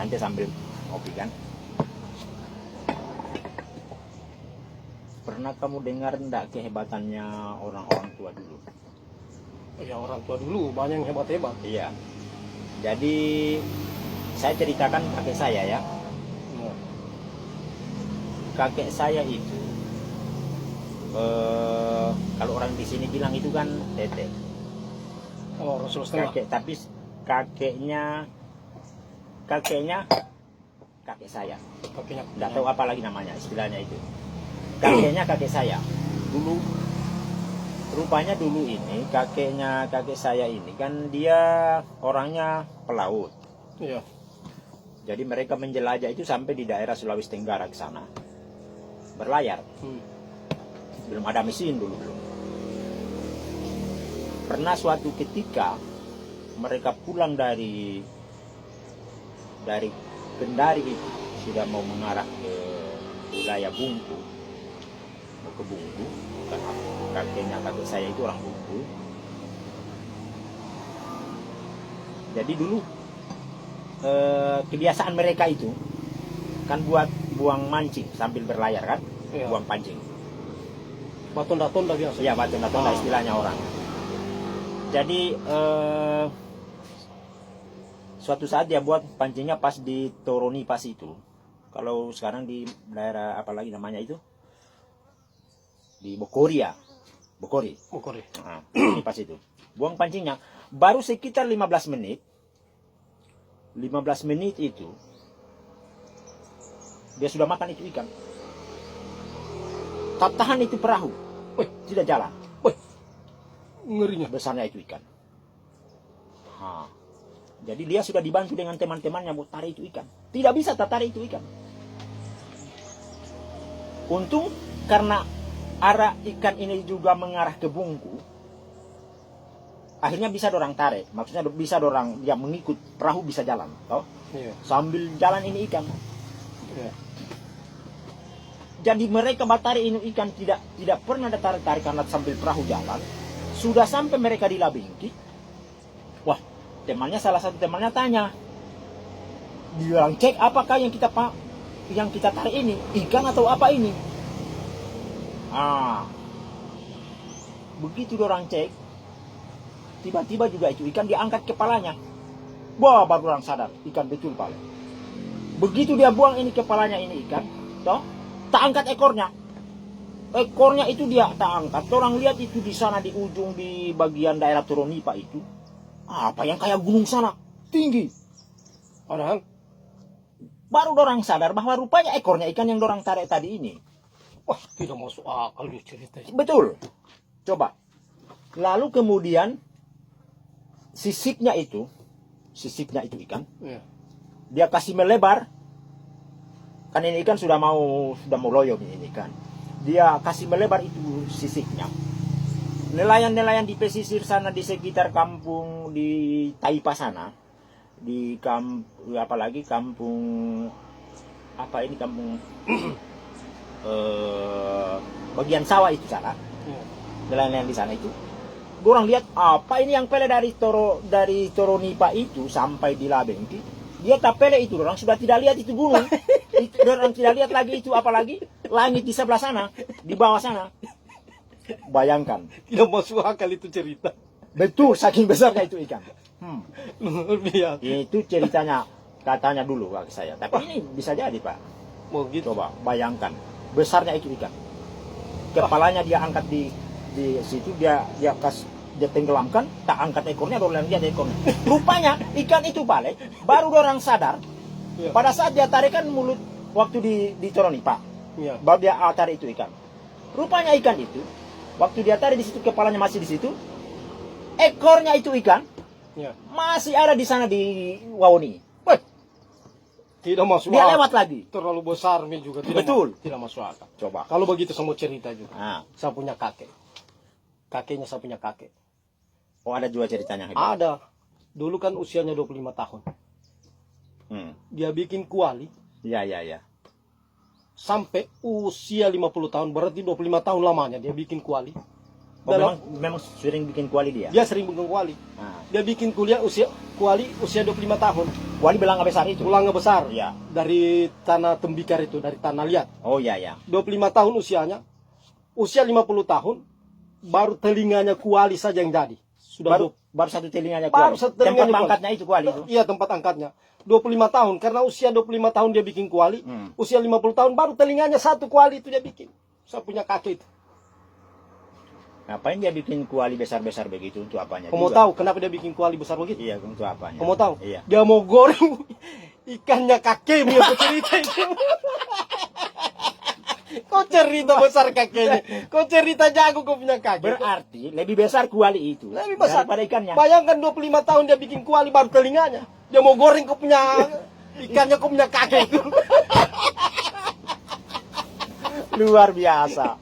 santai sambil ngopi kan. Pernah kamu dengar enggak kehebatannya orang-orang tua dulu? Ya orang tua dulu banyak yang hebat-hebat. Iya. Jadi saya ceritakan kakek saya ya. Ya. Kakek saya itu kalau orang di sini bilang itu kan tete. Oh, Rasul setengah. Kakek, tapi kakek saya. Kakinya. Enggak tahu apa lagi namanya istilahnya itu. Kakeknya kakek saya. Dulu rupanya dulu ini kakek saya ini kan dia orangnya pelaut. Iya. Jadi mereka menjelajah itu sampai di daerah Sulawesi Tenggara ke sana. Berlayar. Belum ada mesin dulu belum. Pernah suatu ketika mereka pulang dari Kendari itu sudah mau mengarah ke wilayah Bungku. Mau ke Bungku karena kakek saya itu orang Bungku. Jadi dulu kebiasaan mereka itu kan buat buang mancing sambil berlayar kan, Iya. buang pancing. Batonda-tonda biasa. Ya batonda-tonda istilahnya orang. Jadi suatu saat dia buat pancingnya pas di Toroni pas itu. Kalau sekarang di daerah apa lagi namanya itu? Di Bokori ya. Bokori. Nah, ini pas itu. Buang pancingnya baru sekitar 15 menit. 15 menit itu dia sudah makan itu ikan. Tak tahan itu perahu. Tidak jalan. Ngerinya. Besarnya itu ikan. Jadi dia sudah dibantu dengan teman-temannya buat tarik itu ikan. Tidak bisa tarik itu ikan. Untung karena arah ikan ini juga mengarah ke Bungku. Akhirnya bisa dorang tarik. Maksudnya bisa dorang dia mengikut perahu bisa jalan. Toh? Iya. Sambil jalan ini ikan. Iya. Jadi mereka tarik ini ikan tidak pernah ada tarik karena sambil perahu jalan. Sudah sampai mereka di Labingki. Wah, salah satu temannya tanya. Dia cek apakah yang kita tarik ini ikan atau apa ini? Begitu orang cek, tiba-tiba juga itu ikan diangkat kepalanya. Wah, baru orang sadar ikan betul paling. Begitu dia buang ini kepalanya ini ikan, toh, tak angkat ekornya. Ekornya itu dia tak angkat. Orang lihat itu di sana di ujung di bagian daerah Toronipa itu. Apa yang kayak gunung sana, tinggi. Padahal Baru dorang sadar bahwa rupanya ekornya ikan yang dorang tarik tadi ini. wah, tidak masuk akal nih ceritanya. Betul. Coba. Lalu kemudian sisiknya itu ikan. Iya. Dia kasih melebar. Kan ini ikan sudah mau loyo ini ikan. Dia kasih melebar itu sisiknya. Nelayan-nelayan di pesisir sana di sekitar kampung di Taipa sana, di kampung bagian sawah itu sana. Iya. Nelayan-nelayan di sana itu. Orang lihat apa ini yang pele dari Toronipa itu sampai di Labengki. Dia tak pele itu, orang sudah tidak lihat itu gunung. Orang tidak lihat lagi itu apalagi langit di sebelah sana, di bawah sana. Bayangkan. Tidak masuk akal itu cerita. Betul, saking besarnya itu ikan. Luar biasa. Itu ceritanya, katanya dulu bagi saya. Tapi ini bisa jadi, Pak. Mau gitu. Coba bayangkan, besarnya itu ikan. Kepalanya dia angkat di situ, dia tenggelamkan, tak angkat ekornya, orang lihat ekornya. Rupanya ikan itu balik, baru orang sadar. Iya. Pada saat dia tarikan mulut waktu di Toronipa, Iya. baru dia tarik itu ikan. Rupanya ikan itu, waktu dia tarik di situ kepalanya masih di situ, ekornya itu ikan Iya. masih ada di sana di Wawoni. Tidak masuk Dia akal. lewat lagi. Terlalu besar nih juga. Betul. Tidak masuk akal. Coba. Kalau begitu saya mau cerita juga. Saya punya kakek. Kakeknya saya punya kakek. Oh, ada juga ceritanya hebat. Ada. Dulu kan usianya 25 tahun. Dia bikin kuali. Iya. Sampai usia 50 tahun. Berarti 25 tahun lamanya dia bikin kuali. Oh, Dalam memang sering bikin kuali dia. dia sering bikin kuali. Nah, Dia bikin kuali usia 25 tahun. kuali belanga besar itu. Tulangnya besar. Iya. Dari tanah tembikar itu, dari tanah liat. Oh iya ya. 25 tahun usianya. Usia 50 tahun baru telinganya kuali saja yang jadi. Sudah Baru satu telinganya Baru kuali. satu telinganya Tempat kuali. pangkatnya itu kuali itu. Iya, tempat angkatnya. 25 tahun karena usia 25 tahun dia bikin kuali. Usia 50 tahun baru telinganya satu kuali itu dia bikin. Saya punya kakek itu. Ngapain dia bikin kuali besar-besar begitu, untuk apanya? Kamu mau juga? tahu kenapa dia bikin kuali besar begitu? Iya, untuk apanya? Kamu mau tahu? Iya. Dia mau goreng ikannya kakekmu yang cerita itu. Kau cerita besar kakeknya. Kau cerita jago kau punya kakek. Berarti lebih besar kuali itu Lebih besar daripada ikannya. Bayangkan 25 tahun dia bikin kuali baru telinganya. Dia mau goreng kau punya ikannya kau punya kakek itu. Luar biasa.